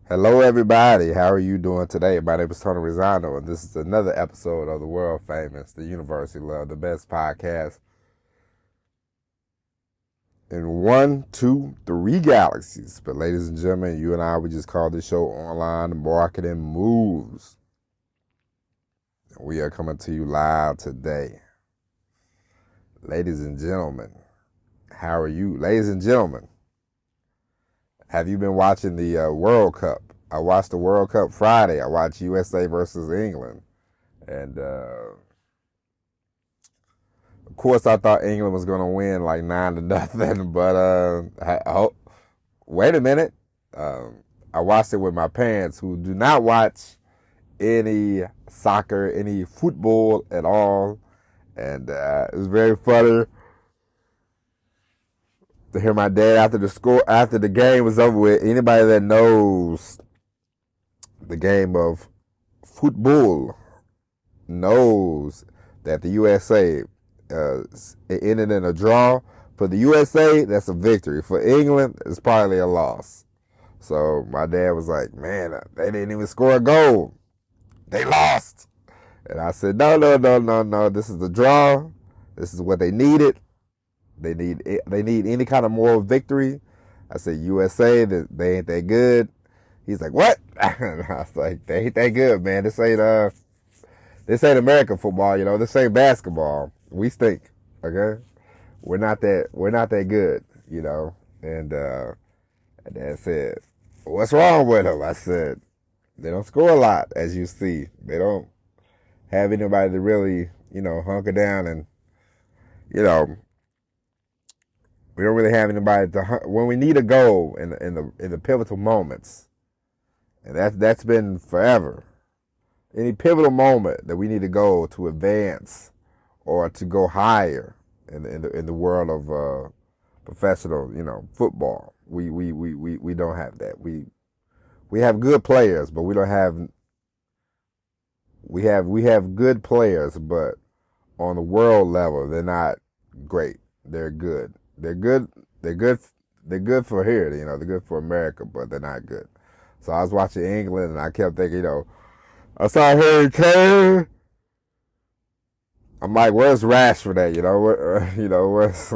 Hello, everybody. How are you doing today? My name is Tony Rosano, and this is another episode of the world famous, the University Love, the best podcast in one, two, three galaxies. But, ladies and gentlemen, you and I, we just call this show Online Marketing Moves. We are coming to you live today. Ladies and gentlemen, how are you? Ladies and gentlemen, have you been watching the World Cup? I watched the World Cup Friday. I watched USA versus England. And, of course, I thought England was going to win like 9-0. But, wait a minute. I watched it with my parents who do not watch any soccer, any football at all. And it was very funny to hear my dad after the game was over with. Anybody that knows the game of football knows that the USA it ended in a draw. For the USA, that's a victory. For England, it's probably a loss. So my dad was like, man, they didn't even score a goal. They lost. And I said, no. This is the draw. This is what they needed. They need any kind of moral victory. I said, USA, they ain't that good. He's like, what? I was like, they ain't that good, man. This ain't American football, This ain't basketball. We stink, okay? We're not that good, And Dad said, what's wrong with them? I said, they don't score a lot, as you see. They don't have anybody to really, hunker down and, we don't really have anybody to when we need a goal in the pivotal moments. And that's been forever. Any pivotal moment that we need to go to advance or to go higher in the world of professional, football, we don't have that. We have good players, but we don't have. We have good players, but on the world level, they're not great. They're good. They're good. They're good. They're good for here. They're good for America, but they're not good. So I was watching England, and I kept thinking, I saw Harry Kane. I'm like, where's Rashford at? Where's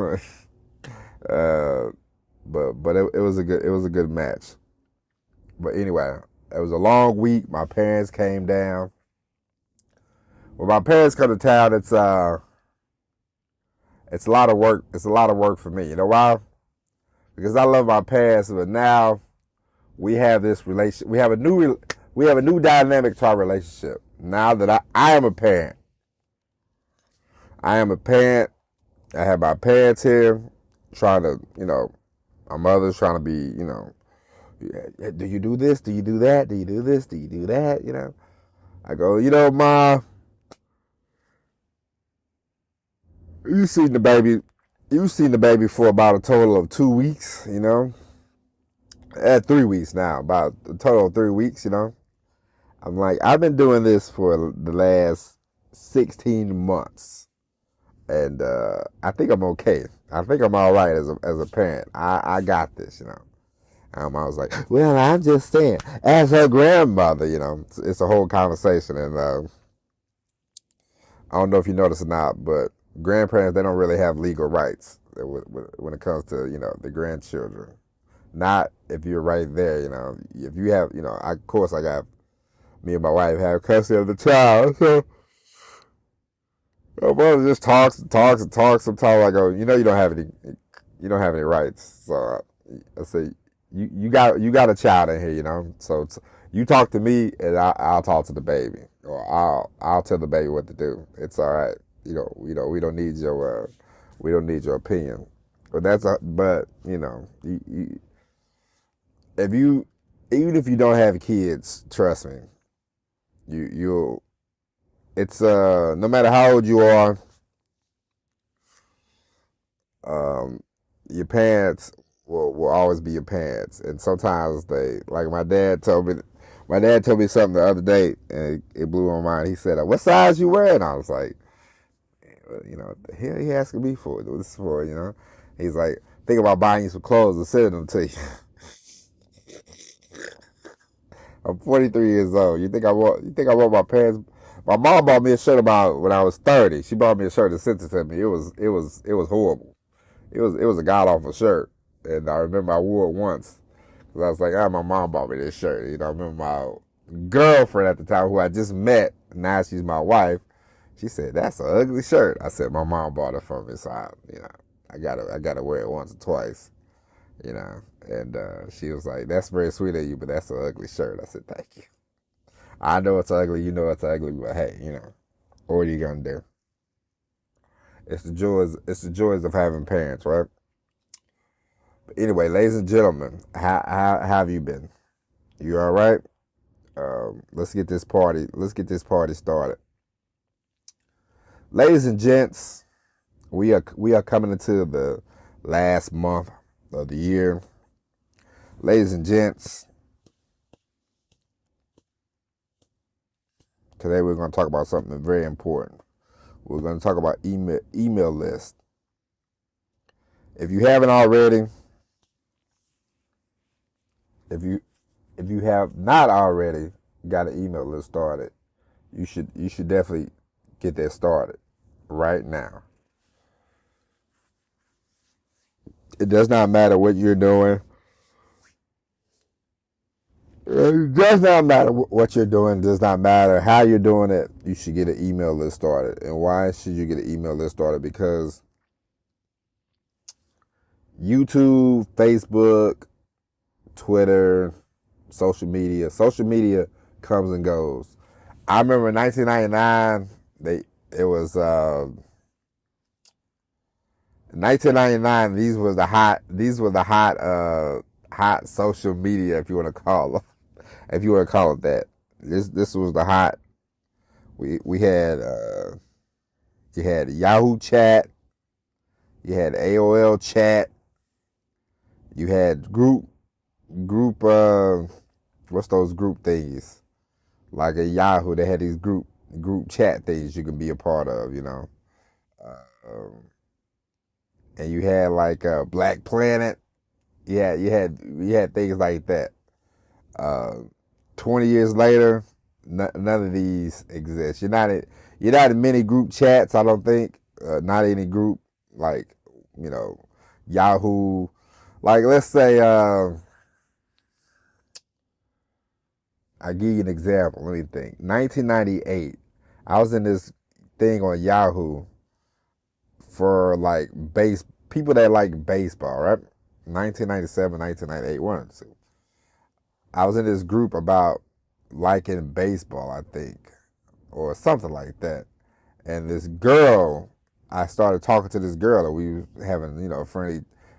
but it was a good match. But anyway, it was a long week. My parents came down. When my parents come to town, it's a lot of work. It's a lot of work for me. You know why? Because I love my parents, but now we have this relation. We have a new dynamic to our relationship. Now that I am a parent. I am a parent. I have my parents here trying to, my mother's trying to be, do you do this? Do you do that? Do you do this? Do you do that? I go, Ma, you've seen the baby for about a total of 2 weeks, 3 weeks now, about a total of 3 weeks, I'm like, I've been doing this for the last 16 months. And I think I'm okay. I think I'm all right as a parent. I got this, I was like, well, I'm just saying, as her grandmother, it's a whole conversation. And I don't know if you notice or not, but grandparents, they don't really have legal rights when it comes to, the grandchildren. Not if you're right there, If you have, of course I got, me and my wife have custody of the child, so my mother just talks. Sometimes I go, you don't have any rights. So I say, you got a child in here, So you talk to me, and I'll talk to the baby, or I'll tell the baby what to do. It's all right. We don't need your opinion. But even if you don't have kids, trust me, you'll. It's no matter how old you are, your parents will always be your parents, and sometimes they, like my dad told me something the other day, and it blew my mind. He said, "What size you wearing?" I was like, what the hell he asking me for? What this is for? He's like, think about buying you some clothes and sending them to you. I'm 43 years old. You think I want my parents? My mom bought me a shirt about when I was 30. She bought me a shirt and sent it to me. It was horrible. It was a god awful shirt, and I remember I wore it once because I was like, my mom bought me this shirt. I remember my girlfriend at the time who I just met. Now she's my wife. She said, "That's an ugly shirt." I said, "My mom bought it for me, so I gotta wear it once or twice." And she was like, "That's very sweet of you, but that's an ugly shirt." I said, "Thank you. I know it's ugly. You know it's ugly, but hey, what are you gonna do? It's the joys. It's the joys of having parents, right?" But anyway, ladies and gentlemen, how have you been? You all right? Let's get this party. Let's get this party started, ladies and gents. We are coming into the last month of the year, ladies and gents. Today we're going to talk about something very important. We're going to talk about email list. If you haven't already, if you have not already got an email list started, you should definitely get that started right now. It does not matter what you're doing. It does not matter what you're doing. It does not matter how you're doing it. You should get an email list started. And why should you get an email list started? Because YouTube, Facebook, Twitter, social media comes and goes. I remember in 1999, it was 1999. These were the hot social media, if you want to call them. If you want to call it that. This was the hot. We had you had Yahoo Chat, you had AOL Chat, you had group what's those group things? Like at Yahoo, they had these group chat things you can be a part of, and you had like Black Planet. Yeah, you had things like that. 20 years later, none of these exist. You're not in many group chats. I don't think. Not any group like Yahoo. Like let's say I give you an example. Let me think. 1998, I was in this thing on Yahoo for like people that like baseball, right? 1997, 1998, one or two. I was in this group about liking baseball, I think, or something like that. And this girl, I started talking to this girl, and we were having,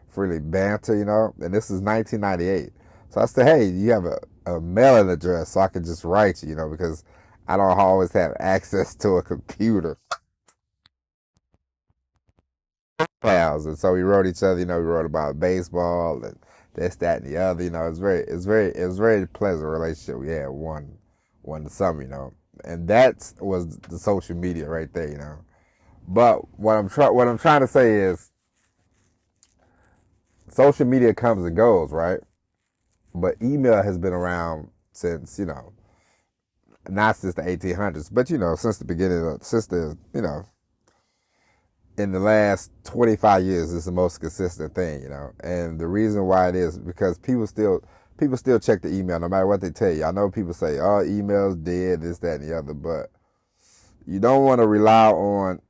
friendly banter, and this is 1998. So I said, "Hey, you have a mailing address so I can just write you, because I don't always have access to a computer." And so we wrote each other, we wrote about baseball and this, that, and the other. It was very pleasant relationship we had one summer, and that was the social media right there. But what I'm trying to say is, social media comes and goes, right? But email has been around since, not since the 1800s, but since the beginning, in the last 25 years, it's the most consistent thing, And the reason why it is because people still check the email no matter what they tell you. I know people say, "Oh, email's dead, this, that, and the other," but you don't want to rely on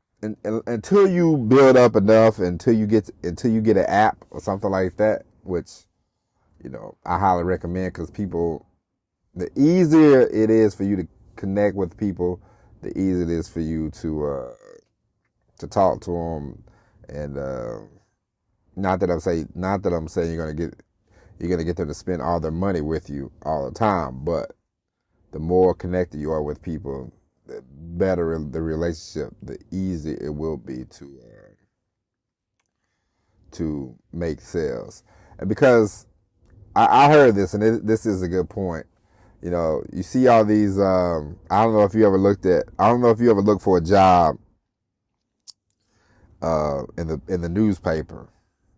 until you build up enough, until you get an app or something like that, which I highly recommend, because the easier it is for you to connect with people, the easier it is for you to talk to them, and not that I'm saying you're gonna get them to spend all their money with you all the time, but the more connected you are with people, the better the relationship, the easier it will be to make sales. And because I heard this, and this is a good point. You see all these. I don't know if you ever looked for a job in the newspaper.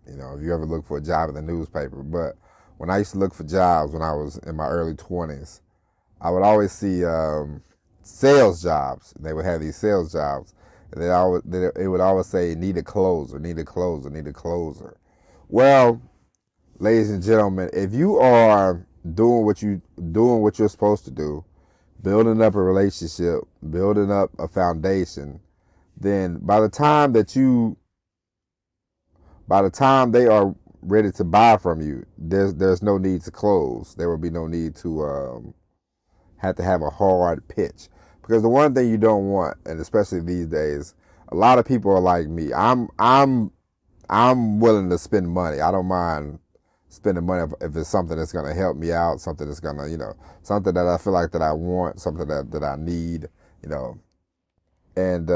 If you ever look for a job in the newspaper. But when I used to look for jobs when I was in my early 20s, I would always see sales jobs. They would have these sales jobs, and it would always say need a closer, need a closer, need a closer. Well, ladies and gentlemen, if you are doing what you're supposed to do, building up a relationship, building up a foundation, then by the time they are ready to buy from you, there's no need to close. There will be no need to have to have a hard pitch, because the one thing you don't want, and especially these days, a lot of people are like me. I'm willing to spend money. I don't mind spending money if it's something that's going to help me out, something that's going to, something that I feel like that I want, something that I need, and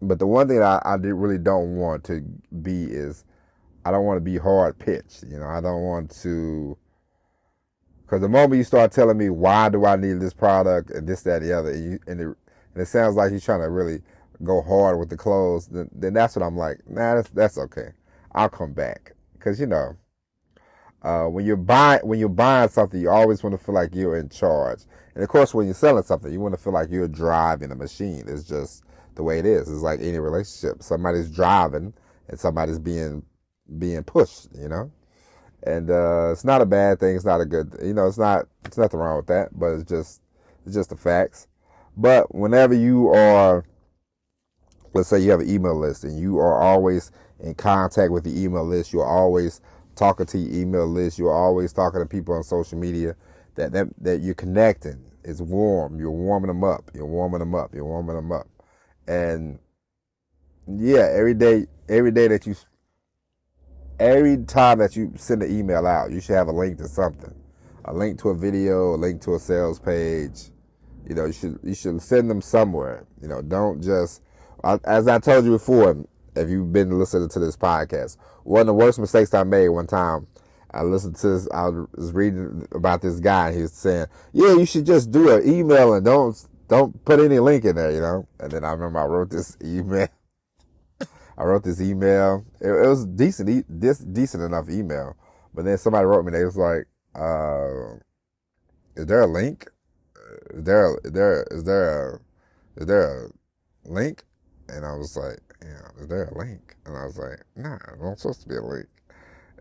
but the one thing I really don't want to be is, I don't want to be hard pitched. I don't want to, because the moment you start telling me why do I need this product and this, that, and the other, and it sounds like you're trying to really go hard with the clothes, then that's what I'm like, nah, that's okay. I'll come back, because when you're buying something, you always want to feel like you're in charge, and of course, when you're selling something, you want to feel like you're driving a machine. It's just the way it is. It's like any relationship. Somebody's driving and somebody's being pushed. And it's not a bad thing. It's not a good. It's nothing wrong with that. But it's just the facts. But whenever you are, let's say you have an email list and you are always in contact with the email list, you're always talking to your email list, you're always talking to people on social media, that you're connecting. It's warm. You're warming them up. You're warming them up. You're warming them up. And yeah, every time that you send an email out, you should have a link to something, a link to a video, a link to a sales page. You should send them somewhere. Don't just, as I told you before, if you've been listening to this podcast, one of the worst mistakes I made one time, I listened to this, I was reading about this guy, and he was saying, yeah, you should just do an email and don't put any link in there, And then I remember I wrote this email. It was decent enough email. But then somebody wrote me, they was like, is there a link? Is there a link? And I was like, yeah, is there a link? And I was like, nah, there's not supposed to be a link.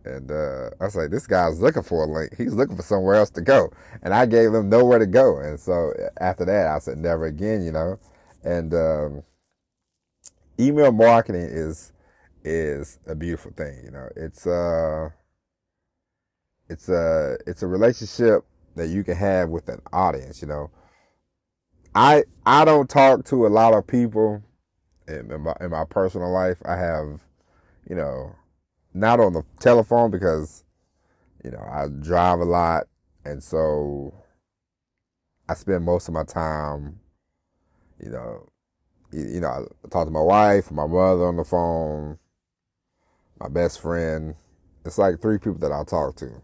And I was like, this guy's looking for a link. He's looking for somewhere else to go. And I gave him nowhere to go. And so after that, I said, never again, And email marketing is a beautiful thing. It's a relationship that you can have with an audience. I don't talk to a lot of people in my personal life. I have, not on the telephone, because I drive a lot, and so I spend most of my time, I talk to my wife, my mother on the phone, my best friend. It's like 3 people that I talk to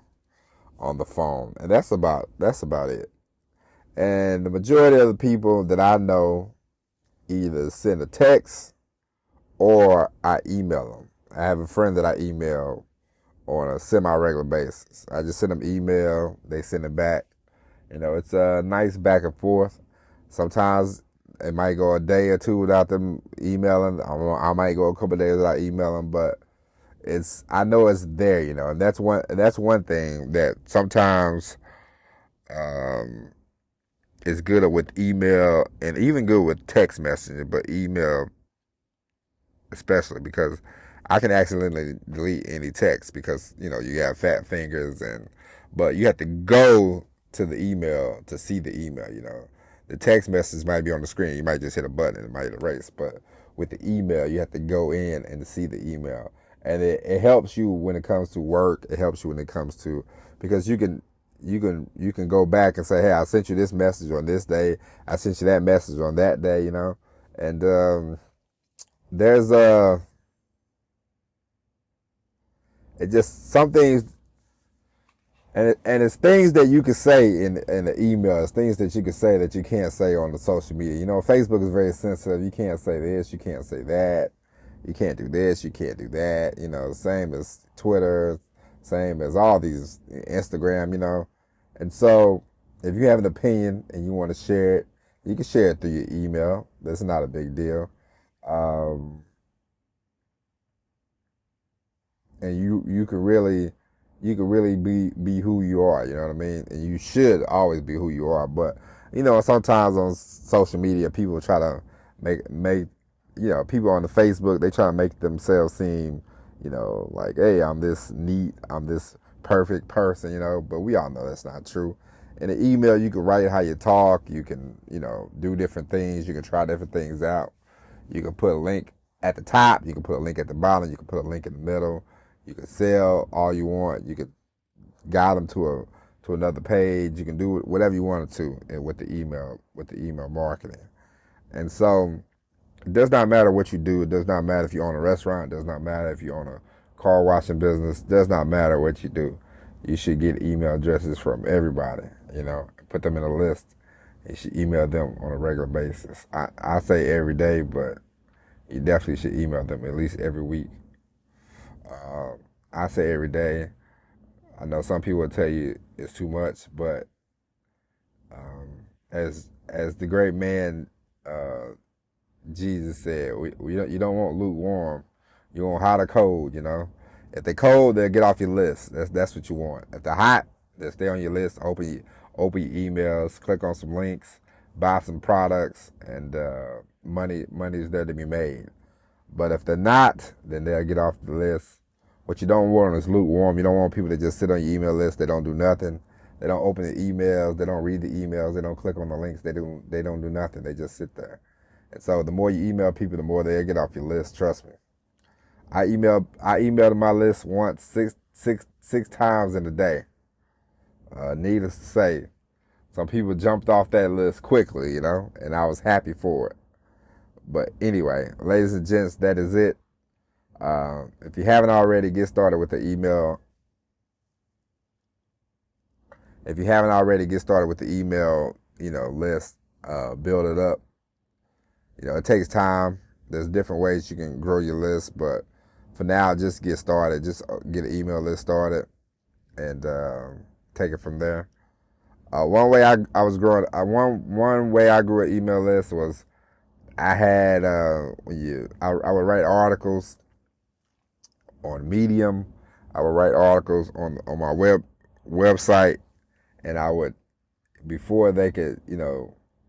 on the phone, and that's about it. And the majority of the people that I know either send a text or I email them. I have a friend that I email on a semi-regular basis. I just send them email, they send it back. It's a nice back and forth. Sometimes it might go a day or two without them emailing. I might go a couple of days without emailing, but I know it's there, and that's one thing that sometimes is good with email, and even good with text messaging, but email especially, because I can accidentally delete any text because you have fat fingers, but you have to go to the email to see the email. The text message might be on the screen. You might just hit a button and it might erase, but with the email, you have to go in and see the email. And it helps you when it comes to work. It helps you when it comes to, because you can go back and say, hey, I sent you this message on this day. I sent you that message on that day, And there's it just some things, and it's things that you can say in the email. It's things that you can say that you can't say on the social media. Facebook is very sensitive. You can't say this. You can't say that. You can't do this, you can't do that, same as Twitter, same as all these, Instagram, And so If you have an opinion and you want to share it, you can share it through your email. That's not a big deal. Um, and you can really be who you are. You know what I mean? And you should always be who you are. But sometimes on social media, people try to make people on the Facebook, they try to make themselves seem like, hey, I'm this neat, I'm this perfect person, but we all know that's not true. In an email, you can write how you talk, you can do different things, you can try different things out. You can put a link at the top, you can put a link at the bottom, you can put a link in the middle. You can sell all you want. You can guide them to another page. You can do whatever you wanted to with the email marketing. And so it does not matter what you do. It does not matter if you own a restaurant. It does not matter if you own a car washing business. It does not matter what you do. You should get email addresses from everybody. Put them in a list. You should email them on a regular basis. I say every day, but you definitely should email them at least every week. I say every day. I know some people will tell you it's too much, but as the great man Jesus said, you don't want lukewarm. You want hot or cold. If they're cold, they'll get off your list. That's what you want. If they're hot, they'll stay on your list. Open your emails, click on some links, buy some products, and money's there to be made. But if they're not, then they'll get off the list. What you don't want is lukewarm. You don't want people to just sit on your email list. They don't do nothing. They don't open the emails. They don't read the emails. They don't click on the links. They don't do nothing. They just sit there. And so the more you email people, the more they'll get off your list. Trust me. I emailed my list once six times in a day. Needless to say, some people jumped off that list quickly, and I was happy for it. But anyway, ladies and gents, that is it. If you haven't already, get started with the email. If you haven't already, get started with the email, list. Build it up. It takes time. There's different ways you can grow your list, but for now, just get started. Just get an email list started and take it from there. One way I was growing. One way I grew an email list was I had I would write articles on Medium. I would write articles on my website, and I would before they could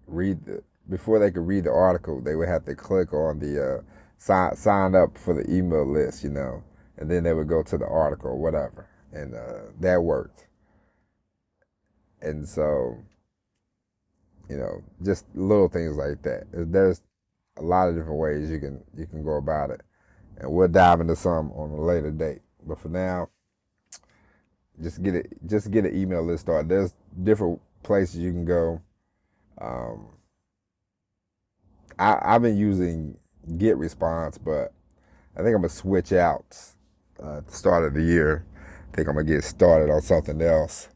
read the article, they would have to click on the sign up for the email list, and then they would go to the article or whatever, and that worked. And so, just little things like that. There's a lot of different ways you can go about it, and we'll dive into some on a later date. But for now, just get an email list started. There's different places you can go. I've been using GetResponse, but I think I'm gonna switch out at the start of the year. I think I'm gonna get started on something else.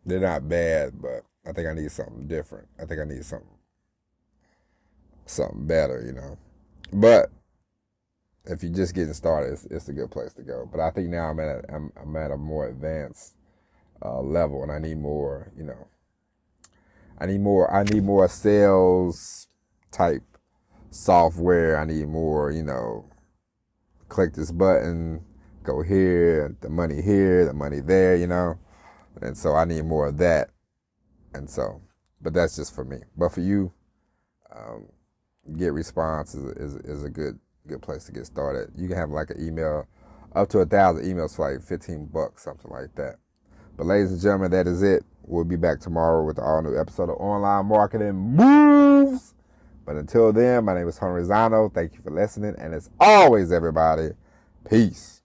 They're not bad, but I think I need something different. I think I need something better. But if you're just getting started, it's a good place to go. But I think now I'm at a more advanced level, and I need more. I need more sales type software. I need more. Click this button, go here, the money here, the money there. And so I need more of that. And so, but that's just for me. But for you, GetResponse is a good place to get started. You can have like an email, up to 1,000 emails for like $15, something like that. But ladies and gentlemen, that is it. We'll be back tomorrow with an all new episode of Online Marketing Moves. But until then, my name is Hunter Rizano. Thank you for listening. And as always, everybody, peace.